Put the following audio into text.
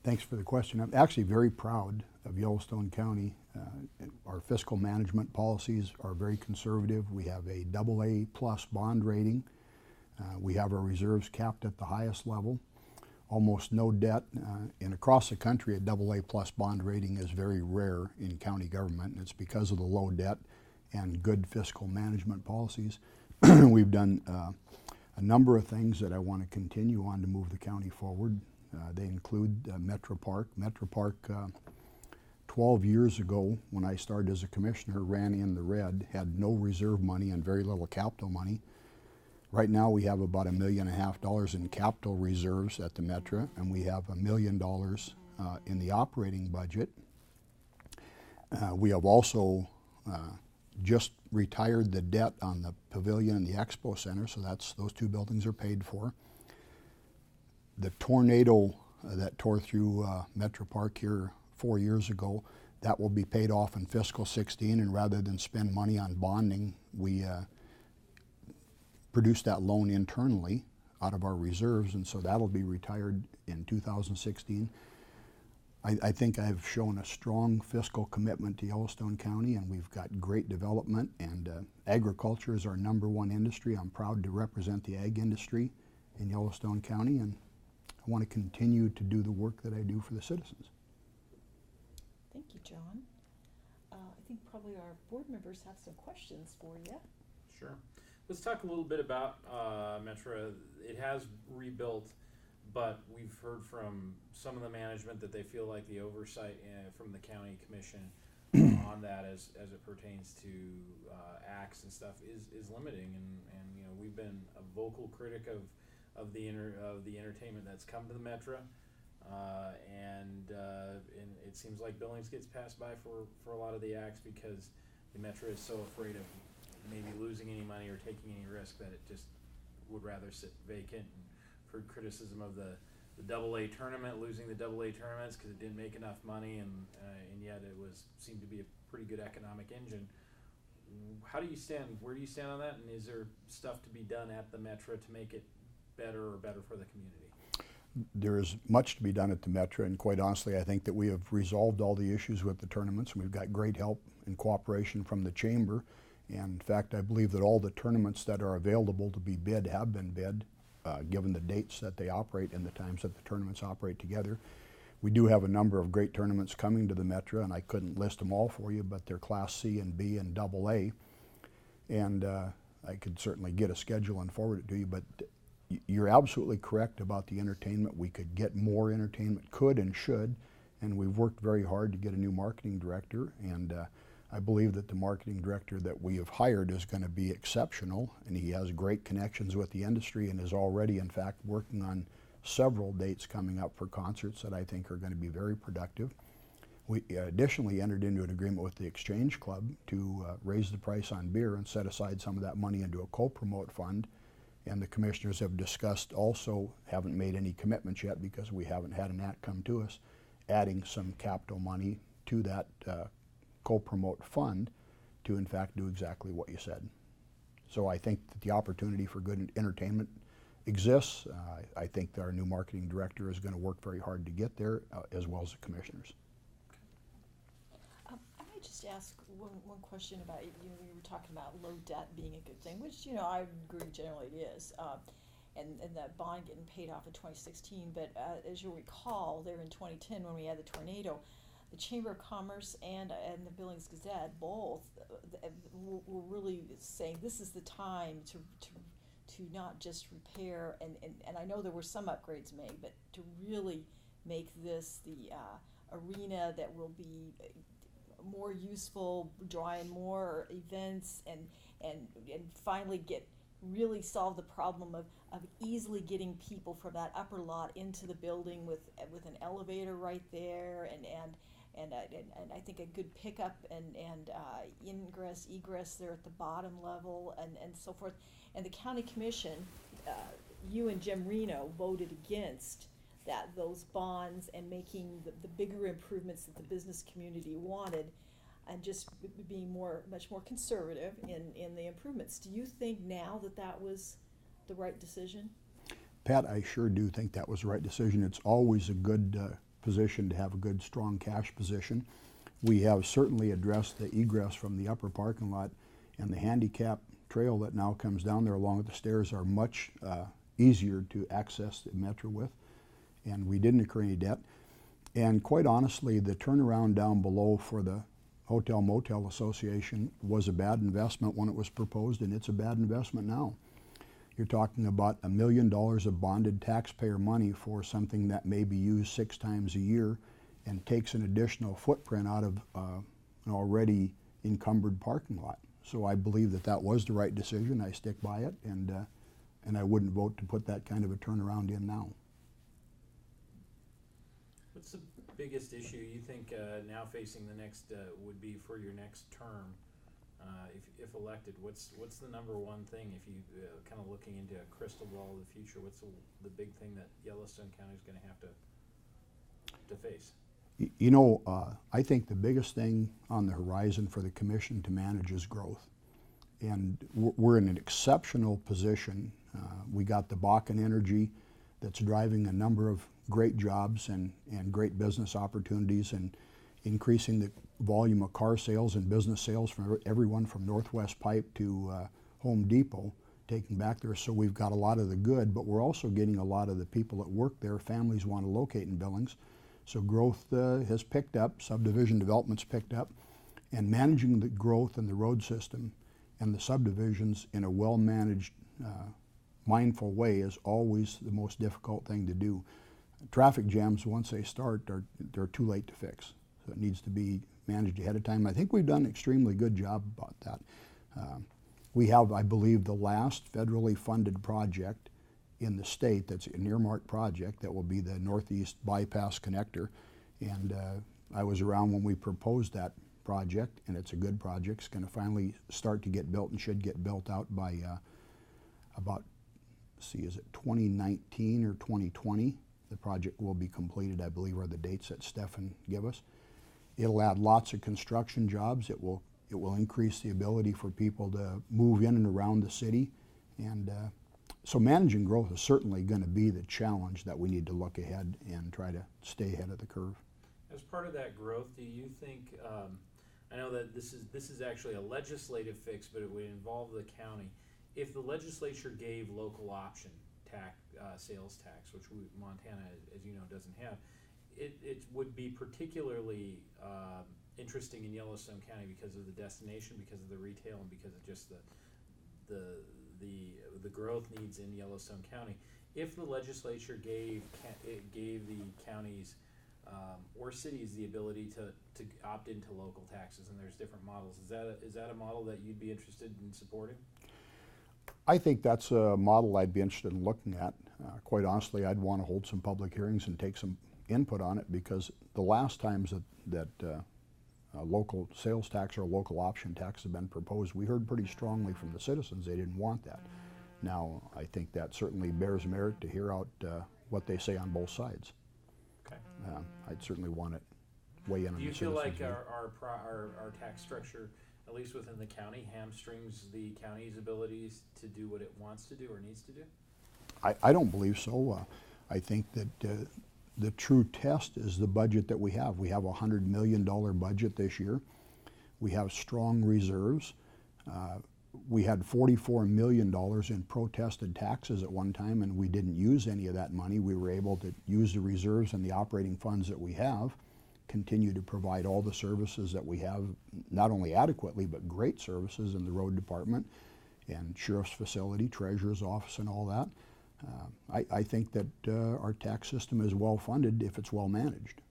Thanks for the question. I'm actually very proud of Yellowstone County. Our fiscal management policies are very conservative. We have a AA plus bond rating. We have our reserves capped at the highest level. Almost no debt. And across the country, a AA plus bond rating is very rare in county government, and it's because of the low debt and good fiscal management policies. We've done a number of things that I want to continue on to move the county forward. They include Metra Park. Metra Park, 12 years ago, when I started as a commissioner, ran in the red, had no reserve money and very little capital money. Right now we have about $1.5 million in capital reserves at the Metra, and we have $1 million in the operating budget. We have also just retired the debt on the pavilion and the expo center, so those two buildings are paid for. The tornado that tore through Metra Park here 4 years ago, that will be paid off in fiscal 16, and rather than spend money on bonding, we produced that loan internally out of our reserves, and so that'll be retired in 2016. I think I've shown a strong fiscal commitment to Yellowstone County, and we've got great development, and agriculture is our #1 industry. I'm proud to represent the ag industry in Yellowstone County, and I want to continue to do the work that I do for the citizens. Thank you, John. I think probably our board members have some questions for you. Sure. Let's talk a little bit about Metra. It has rebuilt, but we've heard from some of the management that they feel like the oversight from the county commission on that as it pertains to acts and stuff is limiting, and you know, we've been a vocal critic of the entertainment that's come to the Metra, and it seems like Billings gets passed by for a lot of the acts because the Metra is so afraid of maybe losing any money or taking any risk that it just would rather sit vacant. And heard criticism of the AA tournament, losing the AA tournaments because it didn't make enough money, and yet it seemed to be a pretty good economic engine. How do you stand? Where do you stand on that? And is there stuff to be done at the Metra to make it better for the community? There is much to be done at the Metra, and quite honestly, I think that we have resolved all the issues with the tournaments, and we've got great help and cooperation from the chamber. And in fact, I believe that all the tournaments that are available to be bid have been bid, given the dates that they operate and the times that the tournaments operate together. We do have a number of great tournaments coming to the Metra, and I couldn't list them all for you, but they're Class C and B and AA. And I could certainly get a schedule and forward it to you, but you're absolutely correct about the entertainment. We could get more entertainment, could and should, and we've worked very hard to get a new marketing director, and I believe that the marketing director that we have hired is going to be exceptional, and he has great connections with the industry and is already, in fact, working on several dates coming up for concerts that I think are going to be very productive. We additionally entered into an agreement with the Exchange Club to raise the price on beer and set aside some of that money into a co-promote fund, and the commissioners have discussed also, haven't made any commitments yet because we haven't had an act come to us, adding some capital money to that co-promote fund to in fact do exactly what you said. So I think that the opportunity for good entertainment exists. I think that our new marketing director is going to work very hard to get there, as well as the commissioners. I might just ask one question about, you know, we were talking about low debt being a good thing, which, you know, I agree generally it is, and that bond getting paid off in 2016, but as you'll recall, there in 2010 when we had the tornado, the Chamber of Commerce and the Billings Gazette both were really saying this is the time to not just repair, and I know there were some upgrades made, but to really make this the arena that will be more useful, draw in more events, and finally really solve the problem of easily getting people from that upper lot into the building with an elevator right there, and I think a good pickup and ingress, egress there at the bottom level, and so forth. And the county commission, you and Jim Reno voted against those bonds and making the bigger improvements that the business community wanted, and just being much more conservative in the improvements. Do you think now that was the right decision? Pat, I sure do think that was the right decision. It's always a good position to have a good, strong cash position. We have certainly addressed the egress from the upper parking lot, and the handicap trail that now comes down there along with the stairs are much easier to access the Metra with, and we didn't incur any debt. And quite honestly, the turnaround down below for the Hotel Motel Association was a bad investment when it was proposed, and it's a bad investment now. You're talking about $1 million of bonded taxpayer money for something that may be used 6 times a year and takes an additional footprint out of an already encumbered parking lot. So I believe that that was the right decision. I stick by it, and I wouldn't vote to put that kind of a turnaround in now. What's the biggest issue you think now facing the next would be for your next term, if elected? What's the number one thing, if you kind of looking into a crystal ball of the future? What's the big thing that Yellowstone County is going to have to face? You know, I think the biggest thing on the horizon for the commission to manage is growth. And we're in an exceptional position. We got the Bakken Energy that's driving a number of great jobs and great business opportunities, and increasing the volume of car sales and business sales from everyone from Northwest Pipe to Home Depot taking back there. So we've got a lot of the good, but we're also getting a lot of the people that work there. Families want to locate in Billings. So growth has picked up, subdivision development's picked up, and managing the growth in the road system and the subdivisions in a well-managed, mindful way is always the most difficult thing to do. Traffic jams, once they start, they're too late to fix. So it needs to be managed ahead of time. I think we've done an extremely good job about that. We have, I believe, the last federally funded project in the state that's an earmarked project that will be the Northeast Bypass Connector. And I was around when we proposed that project, and it's a good project. It's going to finally start to get built and should get built out by about, is it 2019 or 2020? The project will be completed, I believe, are the dates that Stefan gave us. It'll add lots of construction jobs. It will increase the ability for people to move in and around the city. And so managing growth is certainly going to be the challenge that we need to look ahead and try to stay ahead of the curve. As part of that growth, do you think, I know that this is actually a legislative fix, but it would involve the county. If the legislature gave local option tax, sales tax, which Montana, as you know, doesn't have, it would be particularly interesting in Yellowstone County because of the destination, because of the retail, and because of just the growth needs in Yellowstone County. If the legislature gave the counties or cities the ability to opt into local taxes, and there's different models, is that a model that you'd be interested in supporting? I think that's a model I'd be interested in looking at. Quite honestly, I'd want to hold some public hearings and take some input on it, because the last times that local sales tax or local option tax have been proposed, we heard pretty strongly from the citizens they didn't want that. Now, I think that certainly bears merit to hear out what they say on both sides. Okay. I'd certainly want to weigh in on the citizens. Do you feel like our tax structure, at least within the county, hamstrings the county's abilities to do what it wants to do or needs to do? I don't believe so. I think that the true test is the budget that we have. We have a $100 million budget this year. We have strong reserves. We had $44 million in protested taxes at one time, and we didn't use any of that money. We were able to use the reserves and the operating funds that we have, continue to provide all the services that we have, not only adequately, but great services in the road department and sheriff's facility, treasurer's office, and all that. I think that our tax system is well funded if it's well managed.